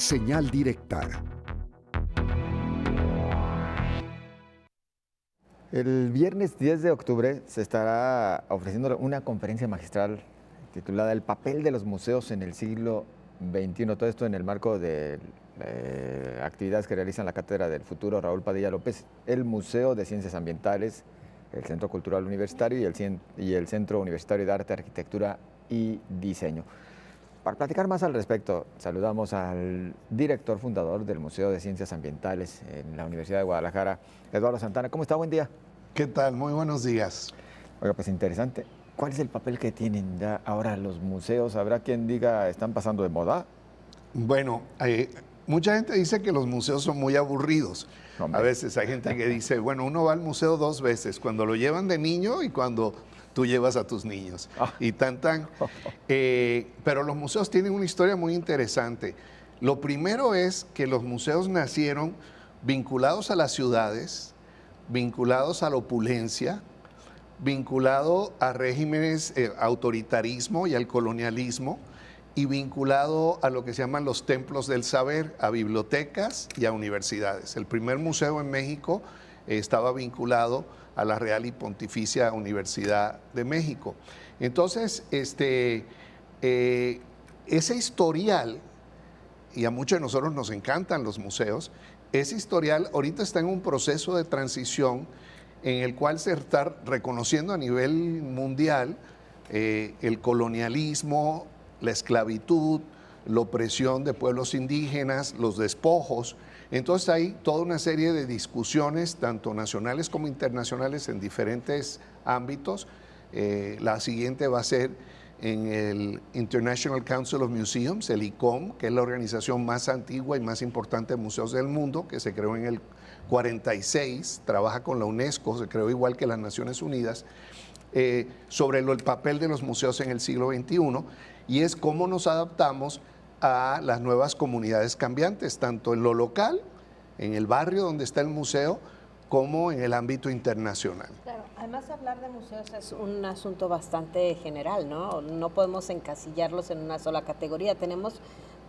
Señal directa. El viernes 10 de octubre se estará ofreciendo una conferencia magistral titulada El papel de los museos en el siglo XXI. Todo esto en el marco de actividades que realizan la Cátedra del Futuro Raúl Padilla López, el Museo de Ciencias Ambientales, el Centro Cultural Universitario y el Centro Universitario de Arte, Arquitectura y Diseño. Para platicar más al respecto, saludamos al director fundador del Museo de Ciencias Ambientales en la Universidad de Guadalajara, Eduardo Santana. ¿Cómo está? Buen día. ¿Qué tal? Muy buenos días. Oiga, pues interesante. ¿Cuál es el papel que tienen ya ahora los museos? ¿Habrá quien diga están pasando de moda? Bueno, mucha gente dice que los museos son muy aburridos. Hombre. A veces hay gente que dice, bueno, uno va al museo 2 veces, cuando lo llevan de niño y cuando tú llevas a tus niños. Y pero los museos tienen una historia muy interesante. Lo primero es que los museos nacieron vinculados a las ciudades, vinculados a la opulencia, vinculado a regímenes autoritarismo y al colonialismo, y vinculado a lo que se llaman los templos del saber, a bibliotecas y a universidades. El primer museo en México estaba vinculado a la Real y Pontificia Universidad de México. Entonces, ese historial, y a muchos de nosotros nos encantan los museos, ese historial ahorita está en un proceso de transición en el cual se está reconociendo a nivel mundial el colonialismo, la esclavitud, la opresión de pueblos indígenas, los despojos. Entonces hay toda una serie de discusiones, tanto nacionales como internacionales, en diferentes ámbitos. La siguiente va a ser en el International Council of Museums, el ICOM, que es la organización más antigua y más importante de museos del mundo, que se creó en el 46, trabaja con la UNESCO, se creó igual que las Naciones Unidas, sobre el papel de los museos en el siglo XXI, y es cómo nos adaptamos a las nuevas comunidades cambiantes, tanto en lo local, en el barrio donde está el museo, como en el ámbito internacional. Claro, además hablar de museos es un asunto bastante general, ¿no? No podemos encasillarlos en una sola categoría. Tenemos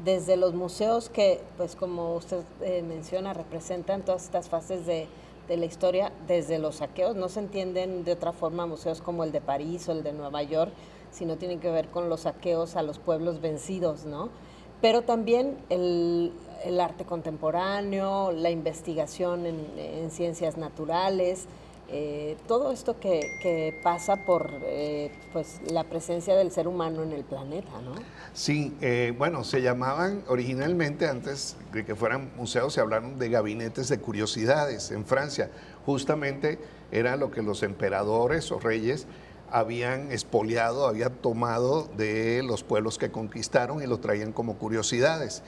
desde los museos que, pues como usted menciona, representan todas estas fases de la historia, desde los saqueos. No se entienden de otra forma museos como el de París o el de Nueva York, sino tienen que ver con los saqueos a los pueblos vencidos, ¿no? Pero también el arte contemporáneo, la investigación en ciencias naturales, todo esto que pasa por pues, la presencia del ser humano en el planeta, ¿no? Sí, bueno, se llamaban originalmente, antes de que fueran museos, se hablaron de gabinetes de curiosidades en Francia. Justamente era lo que los emperadores o reyes habían expoliado, habían tomado de los pueblos que conquistaron y lo traían como curiosidades.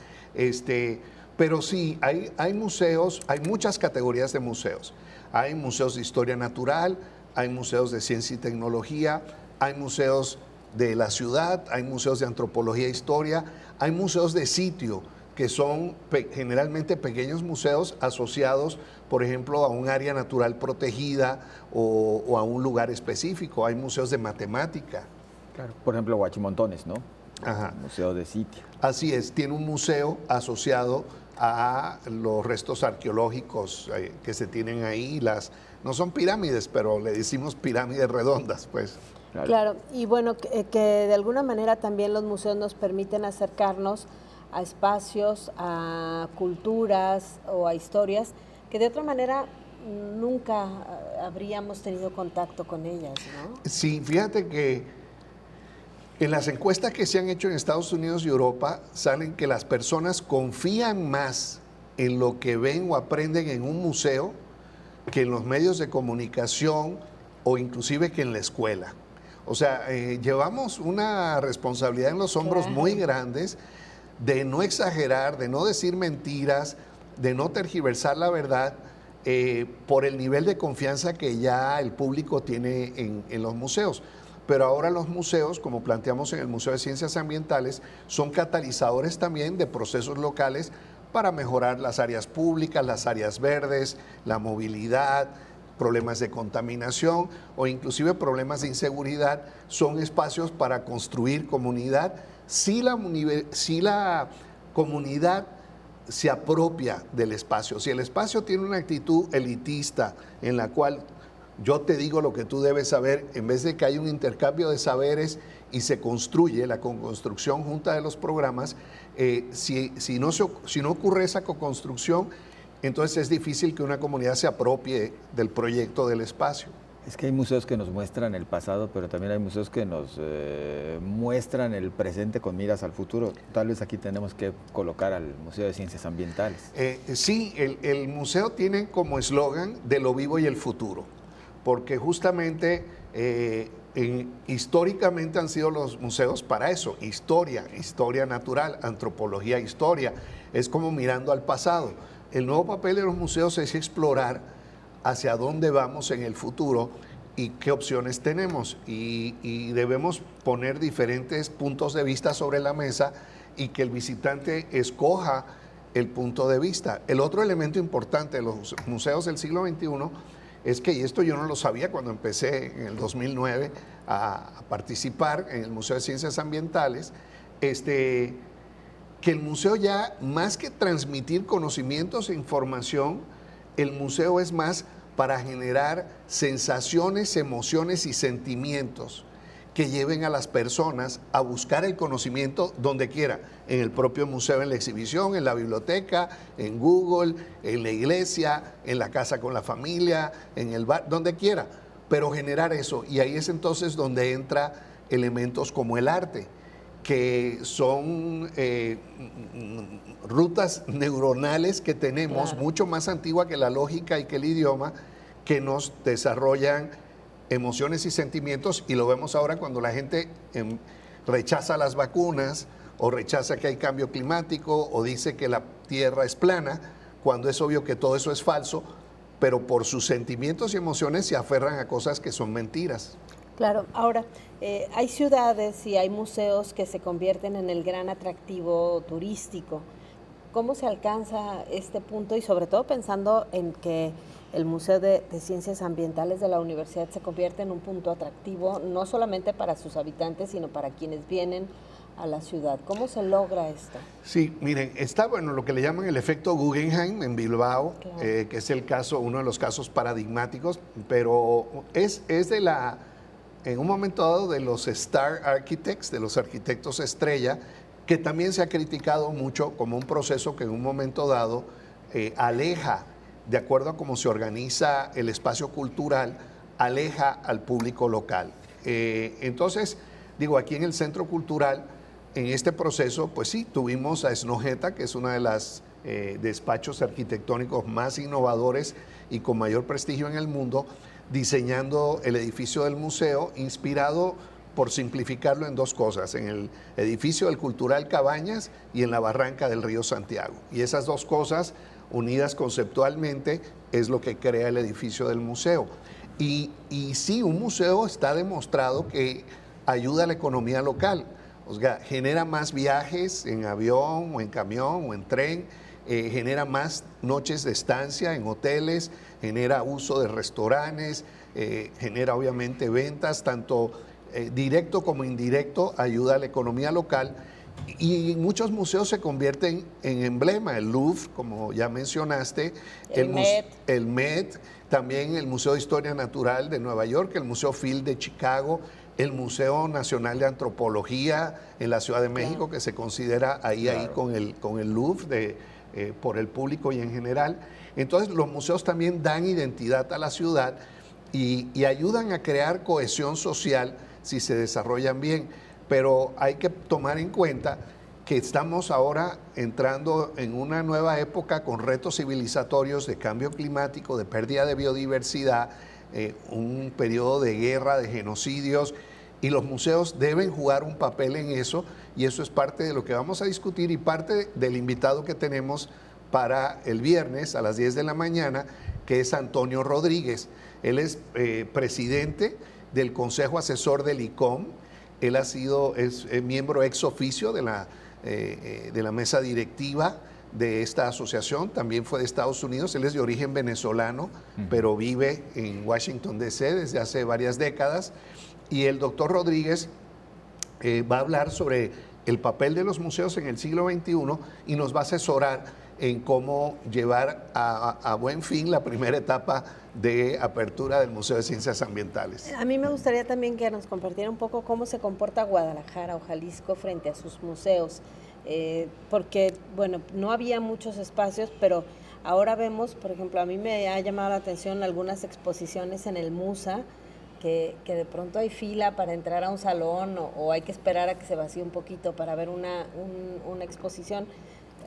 Pero sí, hay museos, hay muchas categorías de museos. Hay museos de historia natural, hay museos de ciencia y tecnología, hay museos de la ciudad, hay museos de antropología e historia, hay museos de sitio, que son generalmente pequeños museos asociados, por ejemplo, a un área natural protegida o a un lugar específico. Hay museos de matemática. Claro. Por ejemplo, Huachimontones, ¿no? Ajá. Museo de sitio. Así es, tiene un museo asociado a los restos arqueológicos que se tienen ahí. No son pirámides, pero le decimos pirámides redondas, pues. Claro, y bueno, que de alguna manera también los museos nos permiten acercarnos a espacios, a culturas o a historias que de otra manera nunca habríamos tenido contacto con ellas, ¿no? Sí, fíjate que en las encuestas que se han hecho en Estados Unidos y Europa, salen que las personas confían más en lo que ven o aprenden en un museo que en los medios de comunicación o inclusive que en la escuela. O sea, llevamos una responsabilidad en los hombros muy grandes de no exagerar, de no decir mentiras, de no tergiversar la verdad, por el nivel de confianza que ya el público tiene en los museos. Pero ahora los museos, como planteamos en el Museo de Ciencias Ambientales, son catalizadores también de procesos locales para mejorar las áreas públicas, las áreas verdes, la movilidad, problemas de contaminación o inclusive problemas de inseguridad. Son espacios para construir comunidad. Si la comunidad se apropia del espacio. Si el espacio tiene una actitud elitista en la cual yo te digo lo que tú debes saber, en vez de que haya un intercambio de saberes y se construye la co-construcción junta de los programas, si no ocurre esa co-construcción, entonces es difícil que una comunidad se apropie del proyecto del espacio. Es que hay museos que nos muestran el pasado, pero también hay museos que nos muestran el presente con miras al futuro. Tal vez aquí tenemos que colocar al Museo de Ciencias Ambientales. Sí, el museo tiene como eslogan de lo vivo y el futuro, porque justamente históricamente han sido los museos para eso, historia natural, antropología, historia, es como mirando al pasado. El nuevo papel de los museos es explorar hacia dónde vamos en el futuro y qué opciones tenemos. Y debemos poner diferentes puntos de vista sobre la mesa y que el visitante escoja el punto de vista. El otro elemento importante de los museos del siglo XXI es que, y esto yo no lo sabía cuando empecé en el 2009 a participar en el Museo de Ciencias Ambientales, que el museo ya, más que transmitir conocimientos e información, el museo es más para generar sensaciones, emociones y sentimientos que lleven a las personas a buscar el conocimiento donde quiera, en el propio museo, en la exhibición, en la biblioteca, en Google, en la iglesia, en la casa con la familia, en el bar, donde quiera, pero generar eso. Y ahí es entonces donde entra elementos como el arte, que son rutas neuronales que tenemos, claro, mucho más antigua que la lógica y que el idioma, que nos desarrollan emociones y sentimientos, y lo vemos ahora cuando la gente rechaza las vacunas o rechaza que hay cambio climático o dice que la Tierra es plana, cuando es obvio que todo eso es falso, pero por sus sentimientos y emociones se aferran a cosas que son mentiras. Claro, ahora, hay ciudades y hay museos que se convierten en el gran atractivo turístico. ¿Cómo se alcanza este punto? Y sobre todo pensando en que el Museo de Ciencias Ambientales de la universidad se convierte en un punto atractivo, no solamente para sus habitantes, sino para quienes vienen a la ciudad. ¿Cómo se logra esto? Sí, miren, está lo que le llaman el efecto Guggenheim en Bilbao, claro, que es el caso, uno de los casos paradigmáticos, pero es en un momento dado de los Star Architects, de los arquitectos estrella, que también se ha criticado mucho como un proceso que en un momento dado aleja, de acuerdo a cómo se organiza el espacio cultural, aleja al público local. Entonces, digo, aquí en el Centro Cultural, en este proceso, pues sí, tuvimos a Snøhetta, que es una de las despachos arquitectónicos más innovadores y con mayor prestigio en el mundo, diseñando el edificio del museo, inspirado, por simplificarlo, en dos cosas: en el edificio del Cultural Cabañas y en la barranca del río Santiago. Y esas dos cosas, unidas conceptualmente, es lo que crea el edificio del museo. Y sí, un museo está demostrado que ayuda a la economía local. O sea, genera más viajes en avión o en camión o en tren, genera más noches de estancia en hoteles, genera uso de restaurantes, genera obviamente ventas, tanto directo como indirecto, ayuda a la economía local. Y muchos museos se convierten en emblema: el Louvre, como ya mencionaste, el Met, también el Museo de Historia Natural de Nueva York, el Museo Field de Chicago, el Museo Nacional de Antropología en la Ciudad de México, claro, que se considera ahí con el Louvre por el público y en general. Entonces, los museos también dan identidad a la ciudad y ayudan a crear cohesión social si se desarrollan bien. Pero hay que tomar en cuenta que estamos ahora entrando en una nueva época con retos civilizatorios de cambio climático, de pérdida de biodiversidad, un periodo de guerra, de genocidios, y los museos deben jugar un papel en eso, y eso es parte de lo que vamos a discutir y parte del invitado que tenemos para el viernes a las 10 de la mañana, que es Antonio Rodríguez. Él es presidente del Consejo Asesor del ICOM. Él es miembro ex oficio de la mesa directiva de esta asociación, también fue de Estados Unidos. Él es de origen venezolano, pero vive en Washington, D.C. desde hace varias décadas. Y el doctor Rodríguez va a hablar sobre el papel de los museos en el siglo XXI y nos va a asesorar en cómo llevar a buen fin la primera etapa de apertura del Museo de Ciencias Ambientales. A mí me gustaría también que nos compartiera un poco cómo se comporta Guadalajara o Jalisco frente a sus museos, porque, bueno, no había muchos espacios, pero ahora vemos, por ejemplo, a mí me ha llamado la atención algunas exposiciones en el MUSA, que de pronto hay fila para entrar a un salón o hay que esperar a que se vacíe un poquito para ver una exposición,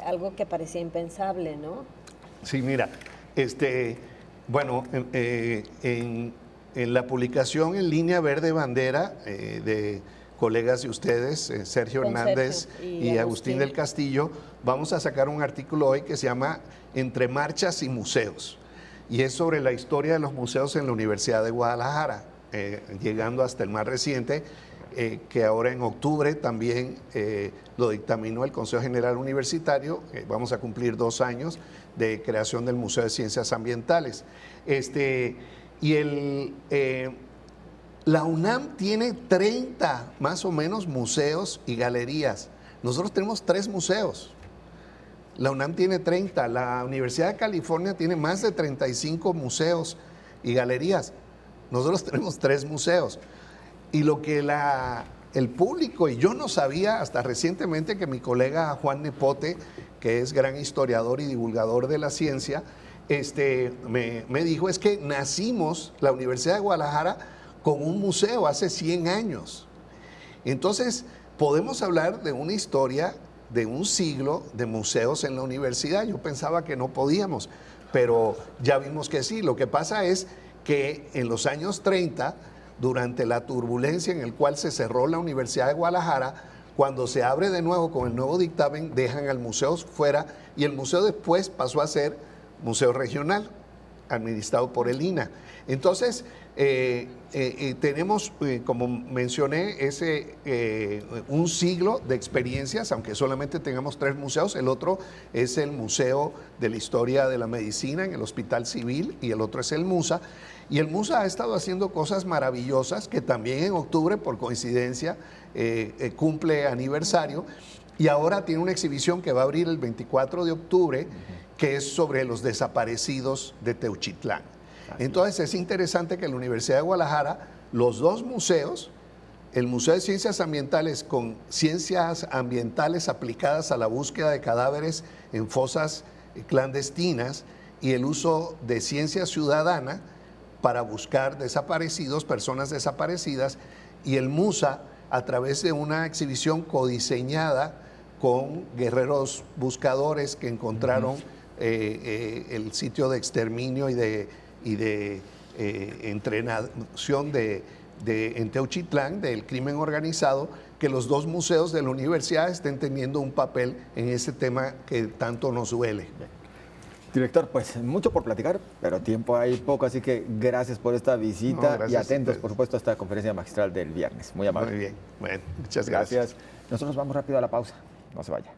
algo que parecía impensable, ¿no? Sí, mira, bueno, en la publicación en línea Verde Bandera de colegas de ustedes, Sergio Con Hernández Sergio y Agustín del Castillo, vamos a sacar un artículo hoy que se llama Entre marchas y museos, y es sobre la historia de los museos en la Universidad de Guadalajara, llegando hasta el más reciente, que ahora en octubre también lo dictaminó el Consejo General Universitario. Vamos a cumplir 2 años de creación del Museo de Ciencias Ambientales. La UNAM tiene 30 más o menos museos y galerías. Nosotros tenemos 3 museos. La UNAM tiene 30, la Universidad de California tiene más de 35 museos y galerías. Nosotros tenemos 3 museos. Y lo que el público, y yo no sabía hasta recientemente que mi colega Juan Nepote, que es gran historiador y divulgador de la ciencia, me dijo, es que nacimos, la Universidad de Guadalajara, con un museo hace 100 años. Entonces, podemos hablar de una historia de un siglo de museos en la universidad. Yo pensaba que no podíamos, pero ya vimos que sí. Lo que pasa es que en los años 30, durante la turbulencia en el cual se cerró la Universidad de Guadalajara, cuando se abre de nuevo con el nuevo dictamen, dejan al museo fuera y el museo después pasó a ser museo regional, administrado por el INAH. Entonces, tenemos, como mencioné, un siglo de experiencias, aunque solamente tengamos 3 museos. El otro es el Museo de la Historia de la Medicina en el Hospital Civil y el otro es el MUSA. Y el MUSA ha estado haciendo cosas maravillosas, que también en octubre, por coincidencia, cumple aniversario. Y ahora tiene una exhibición que va a abrir el 24 de octubre, que es sobre los desaparecidos de Teuchitlán. Entonces es interesante que en la Universidad de Guadalajara, los 2 museos, el Museo de Ciencias Ambientales con ciencias ambientales aplicadas a la búsqueda de cadáveres en fosas clandestinas, y el uso de ciencia ciudadana para buscar desaparecidos, personas desaparecidas, y el MUSA a través de una exhibición codiseñada con guerreros buscadores que encontraron el sitio de exterminio y de entrenación en Teuchitlán, del crimen organizado, que los 2 museos de la universidad estén teniendo un papel en ese tema que tanto nos duele. Director, pues mucho por platicar, pero tiempo hay poco, así que gracias por esta visita y atentos, por supuesto, a esta conferencia magistral del viernes. Muy amable. Muy bien, bueno, muchas gracias. Nosotros vamos rápido a la pausa, no se vaya.